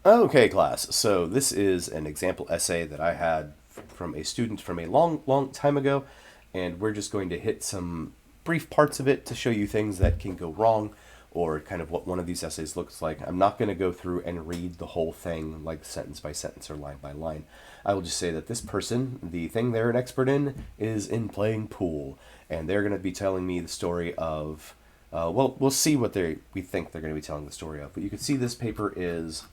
Okay, class. So this is an example essay that I had from a student from a long, long time ago, and we're just going to hit some brief parts of it to show you things that can go wrong or kind of what one of these essays looks like. I'm not going to go through and read the whole thing like sentence by sentence or line by line. I will just say that this person, the thing they're an expert in, is in playing pool, and they're going to be telling me the story of. Well, we'll see what we think they're going to be telling the story of. But you can see this paper is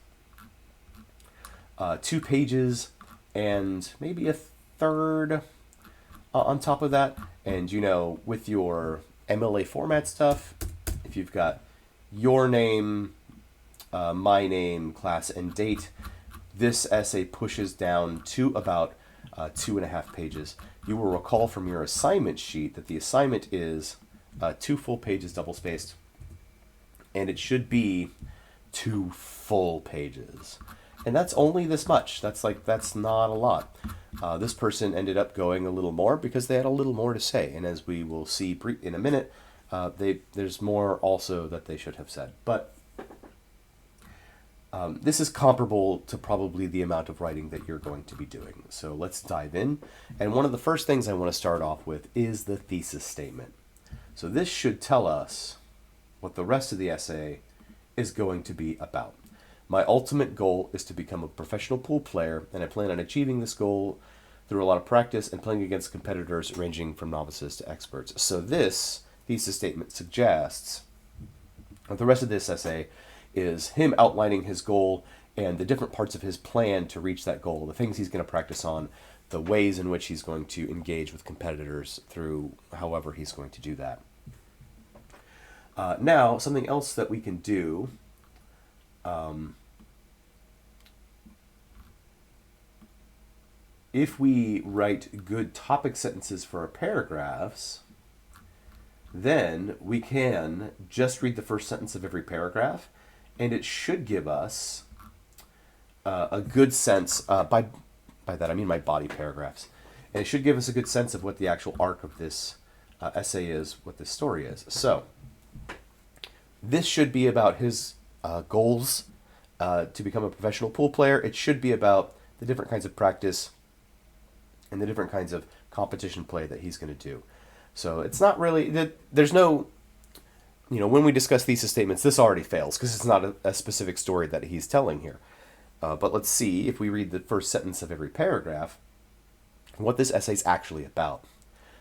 2 pages and maybe a third on top of that. And with your MLA format stuff, if you've got your name, my name, class, and date, this essay pushes down to about 2.5 pages. You will recall from your assignment sheet that the assignment is 2 full pages double spaced, and it should be 2 full pages. And that's only this much. That's not a lot. This person ended up going a little more because they had a little more to say, and as we will see in a minute, there's more also that they should have said. But this is comparable to probably the amount of writing that you're going to be doing. So let's dive in. And one of the first things I want to start off with is the thesis statement. So this should tell us what the rest of the essay is going to be about. My ultimate goal is to become a professional pool player, and I plan on achieving this goal through a lot of practice and playing against competitors ranging from novices to experts. So this thesis statement suggests that the rest of this essay is him outlining his goal and the different parts of his plan to reach that goal, the things he's going to practice on, the ways in which he's going to engage with competitors through however he's going to do that. Now, something else that we can do if we write good topic sentences for our paragraphs, then we can just read the first sentence of every paragraph, and it should give us a good sense. By that I mean my body paragraphs, and it should give us a good sense of what the actual arc of this essay is, what this story is. So this should be about his goals to become a professional pool player. It should be about the different kinds of practice and the different kinds of competition play that he's going to do. So it's not really, there's no, when we discuss thesis statements, this already fails because it's not a specific story that he's telling here. But let's see, if we read the first sentence of every paragraph, what this essay's actually about.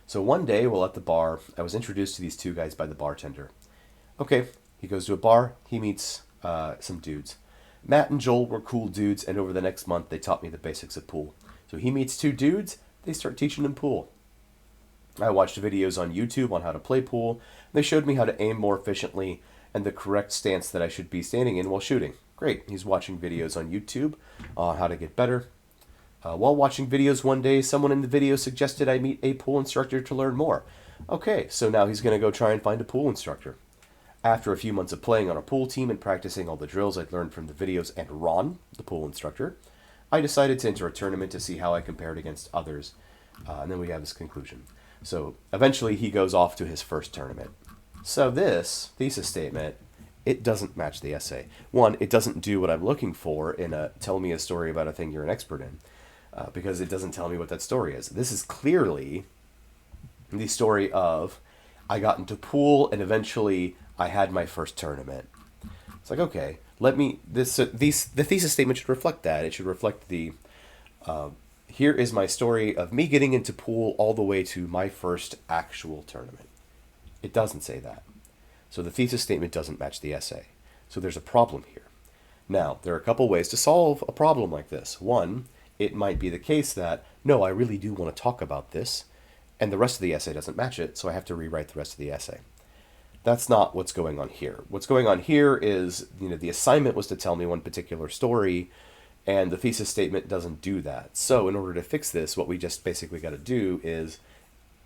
So one day, while at the bar, I was introduced to these two guys by the bartender. Okay, he goes to a bar, he meets some dudes. Matt and Joel were cool dudes, and over the next month, they taught me the basics of pool. So he meets two dudes, they start teaching him pool. I watched videos on YouTube on how to play pool. They showed me how to aim more efficiently and the correct stance that I should be standing in while shooting. Great, he's watching videos on YouTube on how to get better. While watching videos one day, someone in the video suggested I meet a pool instructor to learn more. Okay, so now he's going to go try and find a pool instructor. After a few months of playing on a pool team and practicing all the drills I'd learned from the videos and Ron, the pool instructor, I decided to enter a tournament to see how I compared against others. And then we have this conclusion. So eventually he goes off to his first tournament. So this thesis statement, it doesn't match the essay. One, it doesn't do what I'm looking for in a tell me a story about a thing you're an expert in, because it doesn't tell me what that story is. This is clearly the story of I got into pool and eventually I had my first tournament. It's like, okay, the thesis statement should reflect that. It should reflect the here is my story of me getting into pool all the way to my first actual tournament. It doesn't say that. So the thesis statement doesn't match the essay. So there's a problem here. Now, there are a couple ways to solve a problem like this. One, it might be the case that, no, I really do want to talk about this, and the rest of the essay doesn't match it, so I have to rewrite the rest of the essay. That's not what's going on here. What's going on here is, the assignment was to tell me one particular story, and the thesis statement doesn't do that. So in order to fix this, what we just basically got to do is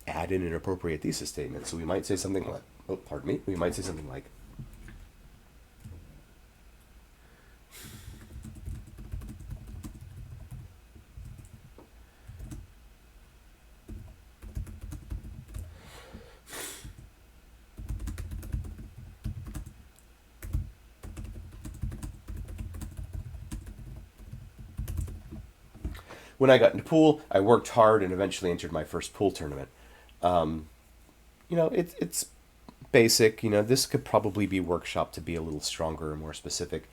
add in an appropriate thesis statement. So we might say something like, we might say something like, When I got into pool, I worked hard and eventually entered my first pool tournament. It's basic. This could probably be workshopped to be a little stronger and more specific,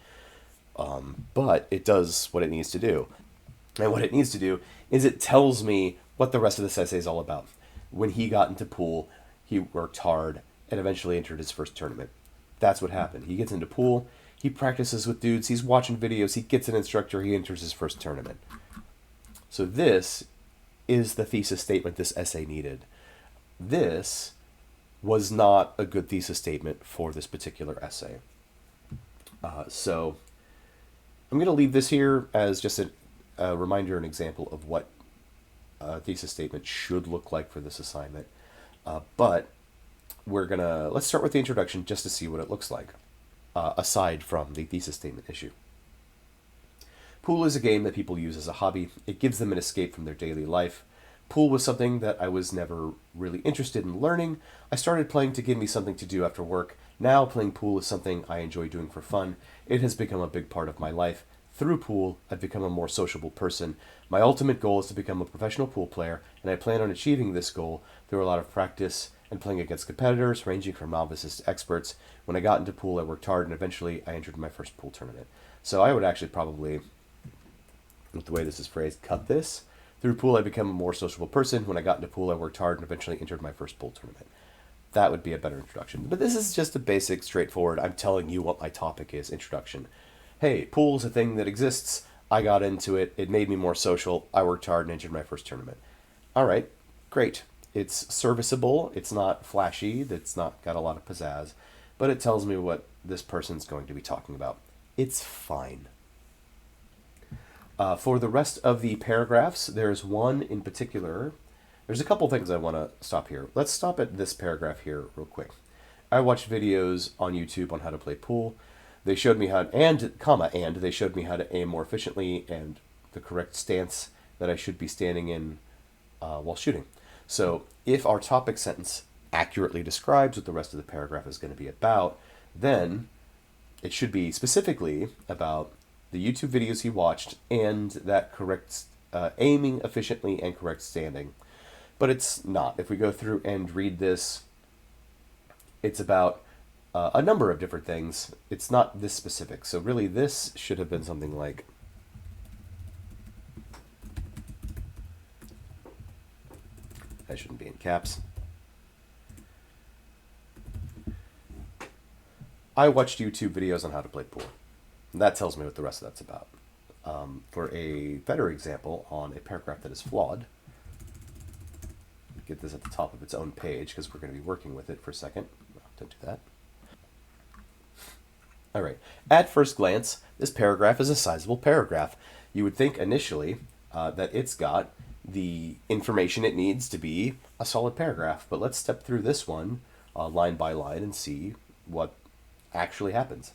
but it does what it needs to do. And what it needs to do is it tells me what the rest of this essay is all about. When he got into pool, he worked hard and eventually entered his first tournament. That's what happened. He gets into pool, he practices with dudes, he's watching videos, he gets an instructor, he enters his first tournament. So this is the thesis statement this essay needed. This was not a good thesis statement for this particular essay. So I'm going to leave this here as just a reminder, an example of what a thesis statement should look like for this assignment. But let's start with the introduction just to see what it looks like, aside from the thesis statement issue. Pool is a game that people use as a hobby. It gives them an escape from their daily life. Pool was something that I was never really interested in learning. I started playing to give me something to do after work. Now playing pool is something I enjoy doing for fun. It has become a big part of my life. Through pool, I've become a more sociable person. My ultimate goal is to become a professional pool player, and I plan on achieving this goal through a lot of practice and playing against competitors, ranging from novices to experts. When I got into pool, I worked hard, and eventually I entered my first pool tournament. So I would actually probably, with the way this is phrased, cut this. Through pool, I became a more sociable person. When I got into pool, I worked hard and eventually entered my first pool tournament. That would be a better introduction. But this is just a basic, straightforward, I'm telling you what my topic is, introduction. Hey, pool is a thing that exists. I got into it. It made me more social. I worked hard and entered my first tournament. All right, great. It's serviceable. It's not flashy. It's not got a lot of pizzazz. But it tells me what this person's going to be talking about. It's fine. For the rest of the paragraphs, there's one in particular. There's a couple things I want to stop here. Let's stop at this paragraph here real quick. I watched videos on YouTube on how to play pool. They showed me how, and they showed me how to aim more efficiently and the correct stance that I should be standing in while shooting. So if our topic sentence accurately describes what the rest of the paragraph is going to be about, then it should be specifically about the YouTube videos he watched and that correct aiming efficiently and correct standing. But it's not. If we go through and read this, it's about a number of different things. It's not this specific. So really this should have been something like, I shouldn't be in caps. I watched YouTube videos on how to play pool. And that tells me what the rest of that's about. For a better example on a paragraph that is flawed, get this at the top of its own page because we're going to be working with it for a second. Don't do that. All right. At first glance, this paragraph is a sizable paragraph. You would think initially that it's got the information it needs to be a solid paragraph. But let's step through this one line by line and see what actually happens.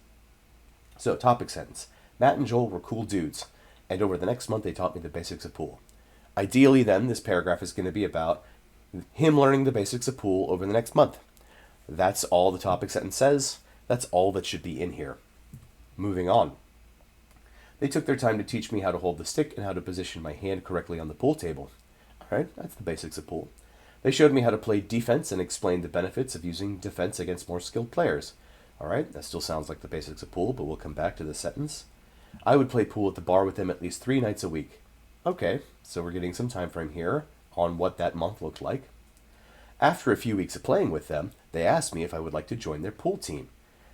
So, topic sentence. Matt and Joel were cool dudes, and over the next month they taught me the basics of pool. Ideally, then, this paragraph is going to be about him learning the basics of pool over the next month. That's all the topic sentence says. That's all that should be in here. Moving on. They took their time to teach me how to hold the stick and how to position my hand correctly on the pool table. All right, that's the basics of pool. They showed me how to play defense and explained the benefits of using defense against more skilled players. All right, that still sounds like the basics of pool, but we'll come back to this sentence. I would play pool at the bar with them at least 3 nights a week. Okay, so we're getting some time frame here on what that month looked like. After a few weeks of playing with them, they asked me if I would like to join their pool team.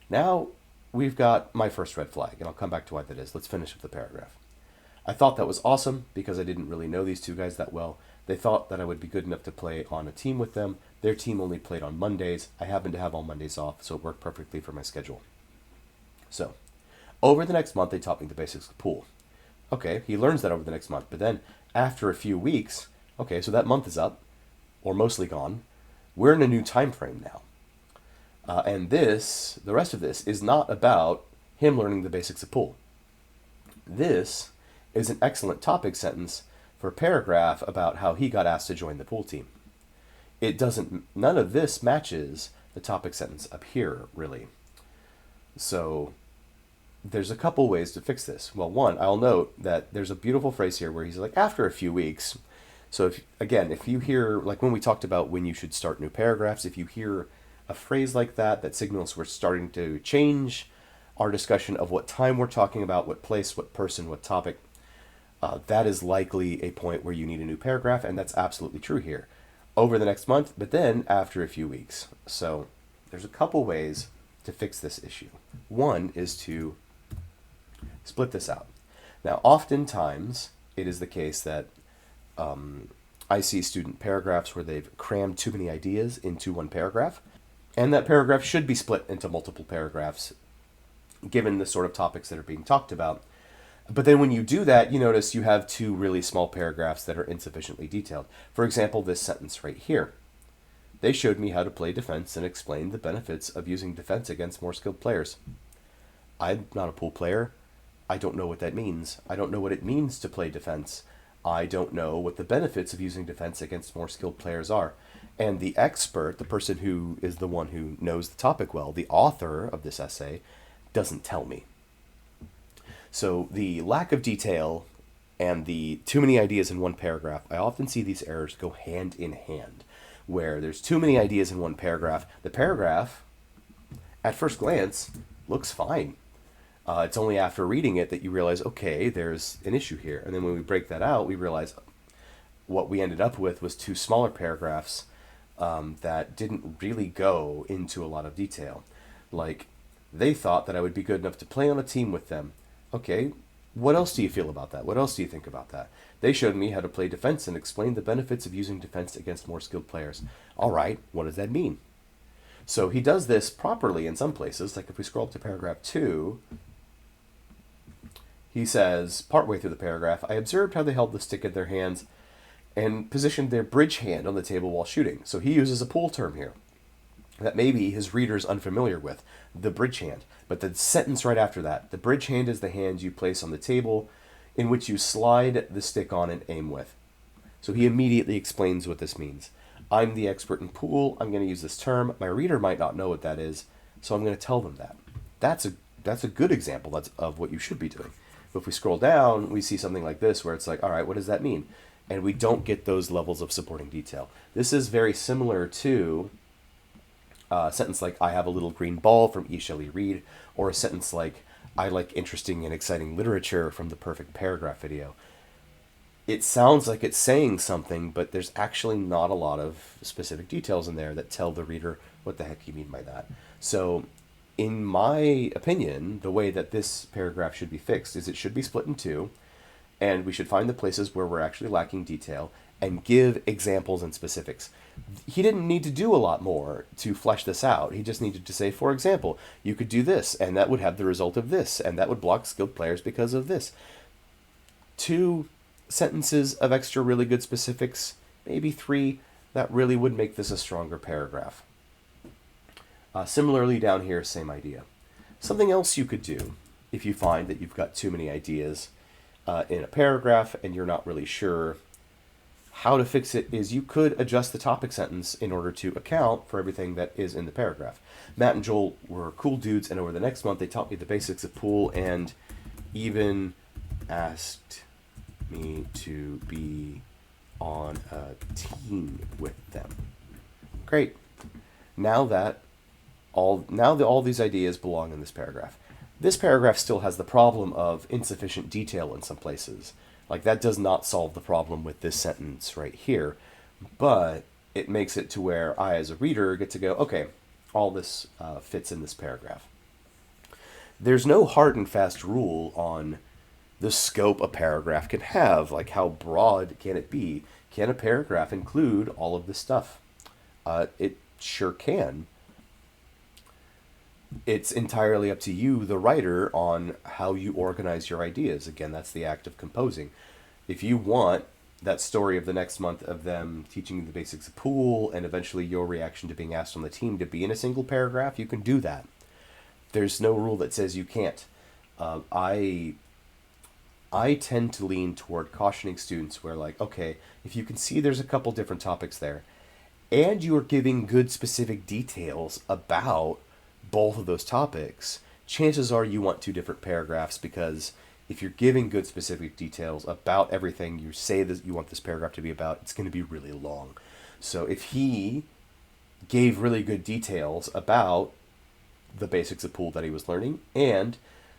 Now we've got my first red flag, and I'll come back to why that is. Let's finish up the paragraph. I thought that was awesome because I didn't really know these two guys that well. They thought that I would be good enough to play on a team with them. Their team only played on Mondays. I happened to have all Mondays off, so it worked perfectly for my schedule. So, over the next month, they taught me the basics of pool. Okay, he learns that over the next month, but then after a few weeks, okay, so that month is up, or mostly gone. We're in a new time frame now. And the rest of this, is not about him learning the basics of pool. This is an excellent topic sentence for a paragraph about how he got asked to join the pool team. None of this matches the topic sentence up here, really. So, there's a couple ways to fix this. Well, one, I'll note that there's a beautiful phrase here where he's like, after a few weeks. So if you hear, like when we talked about when you should start new paragraphs, if you hear a phrase like that, that signals we're starting to change our discussion of what time we're talking about, what place, what person, what topic, that is likely a point where you need a new paragraph, and that's absolutely true here. Over the next month, but then after a few weeks. So there's a couple ways to fix this issue. One is to split this out. Now, oftentimes, it is the case that I see student paragraphs where they've crammed too many ideas into one paragraph, and that paragraph should be split into multiple paragraphs, given the sort of topics that are being talked about. But then when you do that, you notice you have two really small paragraphs that are insufficiently detailed. For example, this sentence right here. They showed me how to play defense and explained the benefits of using defense against more skilled players. I'm not a pool player. I don't know what that means. I don't know what it means to play defense. I don't know what the benefits of using defense against more skilled players are. And the expert, the person who is the one who knows the topic well, the author of this essay, doesn't tell me. So the lack of detail and the too many ideas in one paragraph, I often see these errors go hand in hand, where there's too many ideas in one paragraph. The paragraph, at first glance, looks fine. It's only after reading it that you realize, okay, there's an issue here. And then when we break that out, we realize what we ended up with was two smaller paragraphs that didn't really go into a lot of detail. Like, they thought that I would be good enough to play on a team with them. Okay, what else do you feel about that? What else do you think about that? They showed me how to play defense and explained the benefits of using defense against more skilled players. All right, what does that mean? So he does this properly in some places. Like if we scroll up to paragraph 2, he says, partway through the paragraph, I observed how they held the stick in their hands and positioned their bridge hand on the table while shooting. So he uses a pool term here that maybe his reader's unfamiliar with, the bridge hand. But the sentence right after that, the bridge hand is the hand you place on the table in which you slide the stick on and aim with. So he immediately explains what this means. I'm the expert in pool. I'm going to use this term. My reader might not know what that is, so I'm going to tell them that. That's a good example of what you should be doing. But if we scroll down, we see something like this where it's like, all right, what does that mean? And we don't get those levels of supporting detail. This is very similar to a sentence like, I have a little green ball from E. Shelley Reed, or a sentence like, I like interesting and exciting literature from the Perfect Paragraph video. It sounds like it's saying something, but there's actually not a lot of specific details in there that tell the reader what the heck you mean by that. So, in my opinion, the way that this paragraph should be fixed is it should be split in two, and we should find the places where we're actually lacking detail and give examples and specifics. He didn't need to do a lot more to flesh this out. He just needed to say, for example, you could do this, and that would have the result of this, and that would block skilled players because of this. 2 sentences of extra really good specifics, maybe 3, that really would make this a stronger paragraph. Similarly, down here, same idea. Something else you could do if you find that you've got too many ideas in a paragraph and you're not really sure how to fix it is you could adjust the topic sentence in order to account for everything that is in the paragraph. Matt and Joel were cool dudes, and over the next month they taught me the basics of pool and even asked me to be on a team with them. Great. Now all these ideas belong in this paragraph. This paragraph still has the problem of insufficient detail in some places. Like, that does not solve the problem with this sentence right here, but it makes it to where I, as a reader, get to go, okay, all this fits in this paragraph. There's no hard and fast rule on the scope a paragraph can have. Like, how broad can it be? Can a paragraph include all of this stuff? It sure can. It's entirely up to you, the writer, on how you organize your ideas. Again, that's the act of composing. If you want that story of the next month of them teaching you the basics of pool and eventually your reaction to being asked on the team to be in a single paragraph, you can do that. There's no rule that says you can't. I tend to lean toward cautioning students where, like, okay, if you can see there's a couple different topics there, and you are giving good specific details about both of those topics, chances are you want two different paragraphs, because if you're giving good specific details about everything you say that you want this paragraph to be about, it's going to be really long. So if he gave really good details about the basics of pool that he was learning and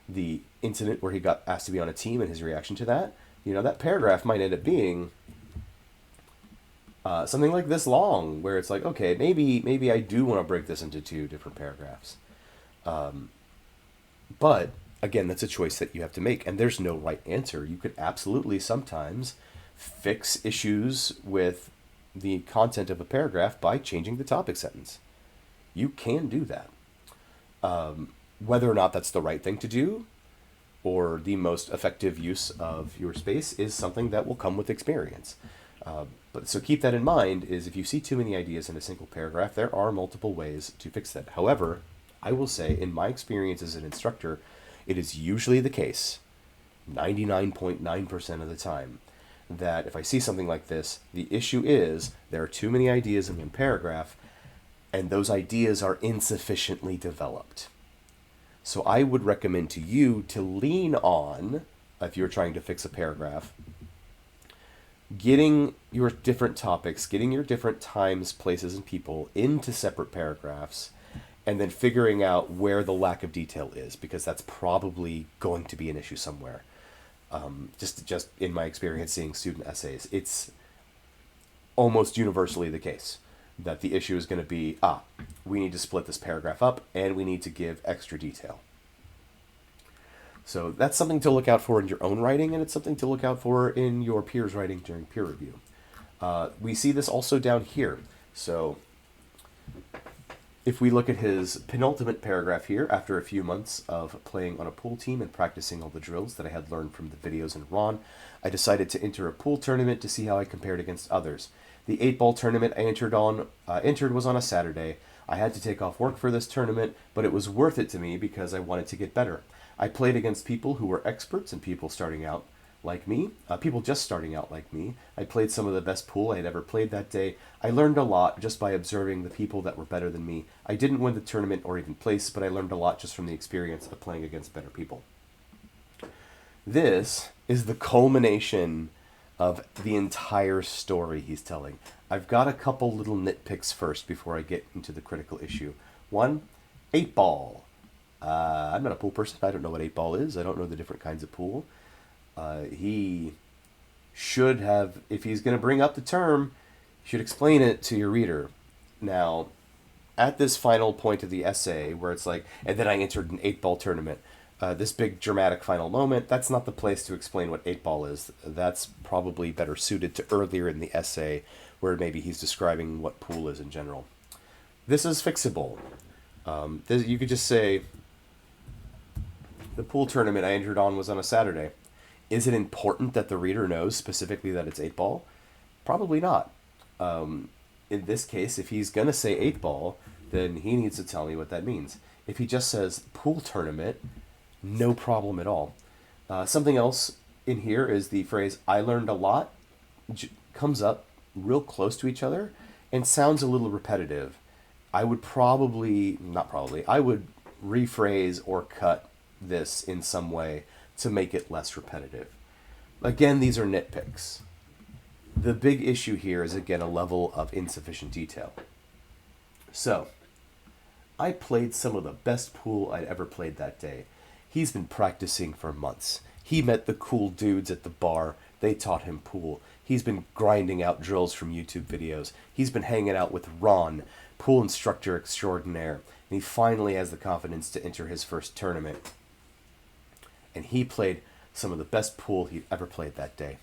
the incident where he got asked to be on a team and his reaction to that, that paragraph might end up being something like this long, where it's like, okay, maybe I do want to break this into two different paragraphs. But again, that's a choice that you have to make, and there's no right answer. You could absolutely sometimes fix issues with the content of a paragraph by changing the topic sentence. You can do that. Whether or not that's the right thing to do or the most effective use of your space is something that will come with experience. But so keep that in mind, is if you see too many ideas in a single paragraph, there are multiple ways to fix that. However, I will say, in my experience as an instructor, it is usually the case, 99.9% of the time, that if I see something like this, the issue is there are too many ideas in one paragraph, and those ideas are insufficiently developed. So I would recommend to you to lean on, if you're trying to fix a paragraph, getting your different topics, getting your different times, places, and people into separate paragraphs, and then figuring out where the lack of detail is, because that's probably going to be an issue somewhere. Just in my experience seeing student essays, it's almost universally the case that the issue is going to be, we need to split this paragraph up and we need to give extra detail. So that's something to look out for in your own writing, and it's something to look out for in your peers' writing during peer review. We see this also down here. So if we look at his penultimate paragraph here, after a few months of playing on a pool team and practicing all the drills that I had learned from the videos in Ron, I decided to enter a pool tournament to see how I compared against others. The 8-ball tournament I entered was on a Saturday. I had to take off work for this tournament, but it was worth it to me because I wanted to get better. I played against people who were experts and people starting out like me, people just starting out like me. I played some of the best pool I had ever played that day. I learned a lot just by observing the people that were better than me. I didn't win the tournament or even place, but I learned a lot just from the experience of playing against better people. This is the culmination of the entire story he's telling. I've got a couple little nitpicks first before I get into the critical issue. One, 8-ball. I'm not a pool person. I don't know what 8-ball is. I don't know the different kinds of pool. He should have, if he's going to bring up the term, he should explain it to your reader. Now, at this final point of the essay, where it's like, and then I entered an 8-ball tournament, this big dramatic final moment, that's not the place to explain what 8-ball is. That's probably better suited to earlier in the essay, where maybe he's describing what pool is in general. This is fixable. You could just say, the pool tournament I entered on was on a Saturday. Is it important that the reader knows specifically that it's 8-ball? Probably not. In this case, if he's going to say 8-ball, then he needs to tell me what that means. If he just says pool tournament, no problem at all. Something else in here is the phrase, I learned a lot, comes up real close to each other and sounds a little repetitive. I would I would rephrase or cut this in some way to make it less repetitive. Again, these are nitpicks. The big issue here is, again, a level of insufficient detail. So, I played some of the best pool I'd ever played that day. He's been practicing for months. He met the cool dudes at the bar. They taught him pool. He's been grinding out drills from YouTube videos. He's been hanging out with Ron, pool instructor extraordinaire. And he finally has the confidence to enter his first tournament. And he played some of the best pool he'd ever played that day.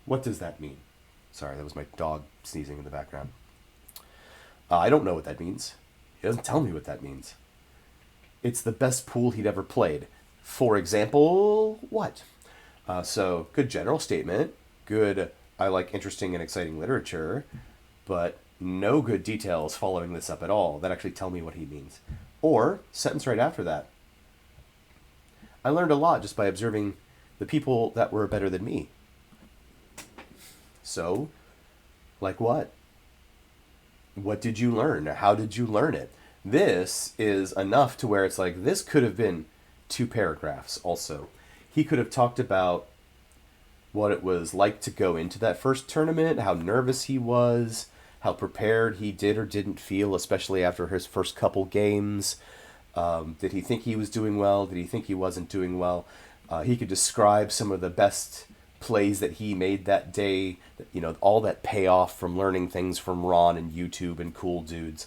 What does that mean? Sorry, that was my dog sneezing in the background. I don't know what that means. He doesn't tell me what that means. It's the best pool he'd ever played. For example, what? So, good general statement. Good, I like interesting and exciting literature. But no good details following this up at all that actually tell me what he means. Or, sentence right after that. I learned a lot just by observing the people that were better than me. So, like what? What did you learn? How did you learn it? This is enough to where it's like, this could have been 2 paragraphs also. He could have talked about what it was like to go into that first tournament, how nervous he was, how prepared he did or didn't feel, especially after his first couple games. Did he think he was doing well? Did he think he wasn't doing well? He could describe some of the best plays that he made that day, all that payoff from learning things from Ron and YouTube and cool dudes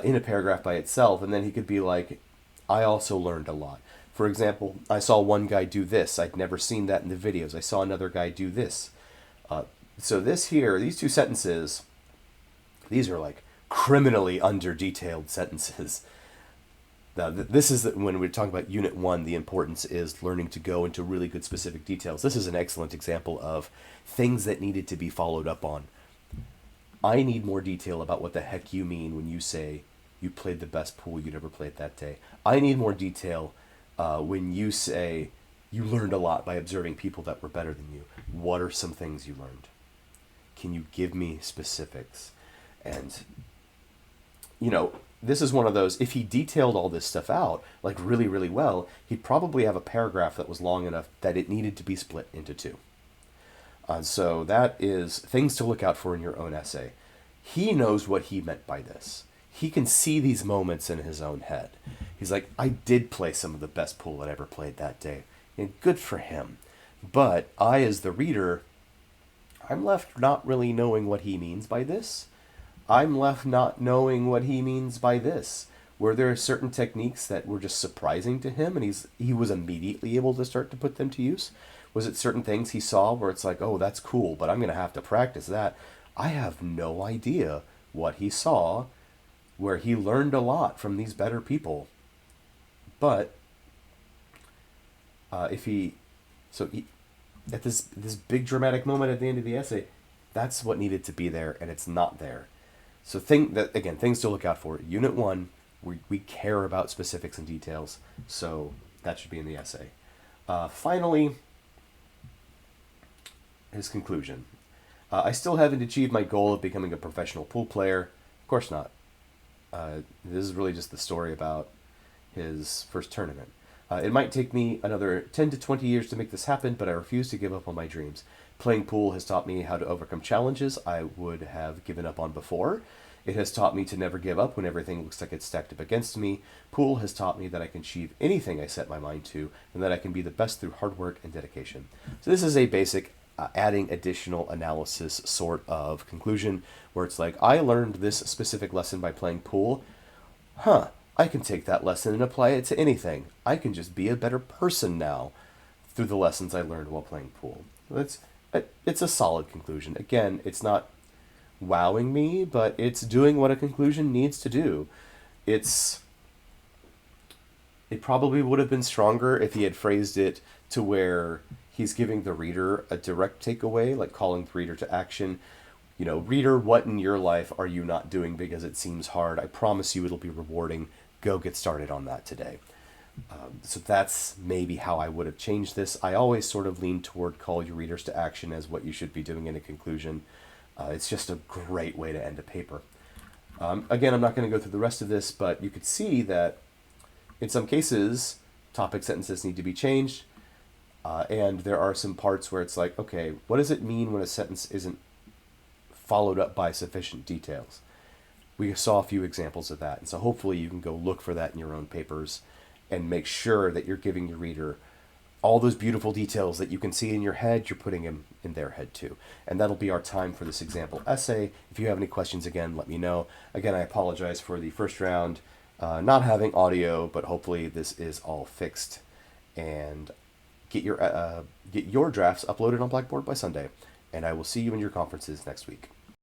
in a paragraph by itself. And then he could be like, I also learned a lot. For example, I saw one guy do this. I'd never seen that in the videos. I saw another guy do this. So these 2 sentences, these are like criminally under-detailed sentences. Now, this is when we're talking about Unit 1, the importance is learning to go into really good specific details. This is an excellent example of things that needed to be followed up on. I need more detail about what the heck you mean when you say you played the best pool you'd ever played that day. I need more detail when you say you learned a lot by observing people that were better than you. What are some things you learned? Can you give me specifics? And, this is one of those, if he detailed all this stuff out, like really, really well, he'd probably have a paragraph that was long enough that it needed to be split into 2. So that is things to look out for in your own essay. He knows what he meant by this. He can see these moments in his own head. He's like, I did play some of the best pool I ever played that day. And good for him. But I, as the reader, I'm left not really knowing what he means by this. I'm left not knowing what he means by this. Were there certain techniques that were just surprising to him and he was immediately able to start to put them to use? Was it certain things he saw where it's like, oh, that's cool, but I'm going to have to practice that? I have no idea what he saw where he learned a lot from these better people. But at this big dramatic moment at the end of the essay, that's what needed to be there, and it's not there. So things to look out for. Unit 1, we care about specifics and details, so that should be in the essay. Finally, his conclusion. I still haven't achieved my goal of becoming a professional pool player. Of course not. This is really just the story about his first tournament. It might take me another 10 to 20 years to make this happen, but I refuse to give up on my dreams. Playing pool has taught me how to overcome challenges I would have given up on before. It has taught me to never give up when everything looks like it's stacked up against me. Pool has taught me that I can achieve anything I set my mind to, and that I can be the best through hard work and dedication. So this is a basic adding additional analysis sort of conclusion, where it's like, I learned this specific lesson by playing pool. I can take that lesson and apply it to anything. I can just be a better person now through the lessons I learned while playing pool. It's a solid conclusion. Again, it's not wowing me, but it's doing what a conclusion needs to do. It probably would have been stronger if he had phrased it to where he's giving the reader a direct takeaway, like calling the reader to action. Reader, what in your life are you not doing because it seems hard? I promise you it'll be rewarding. Go get started on that today. So that's maybe how I would have changed this. I always sort of lean toward call your readers to action as what you should be doing in a conclusion. It's just a great way to end a paper. Again, I'm not going to go through the rest of this, but you could see that in some cases, topic sentences need to be changed. And there are some parts where it's like, okay, what does it mean when a sentence isn't followed up by sufficient details? We saw a few examples of that. And so hopefully you can go look for that in your own papers and make sure that you're giving your reader all those beautiful details that you can see in your head, you're putting them in their head too. And that'll be our time for this example essay. If you have any questions, again, let me know. Again, I apologize for the first round not having audio, but hopefully this is all fixed. And get your drafts uploaded on Blackboard by Sunday. And I will see you in your conferences next week.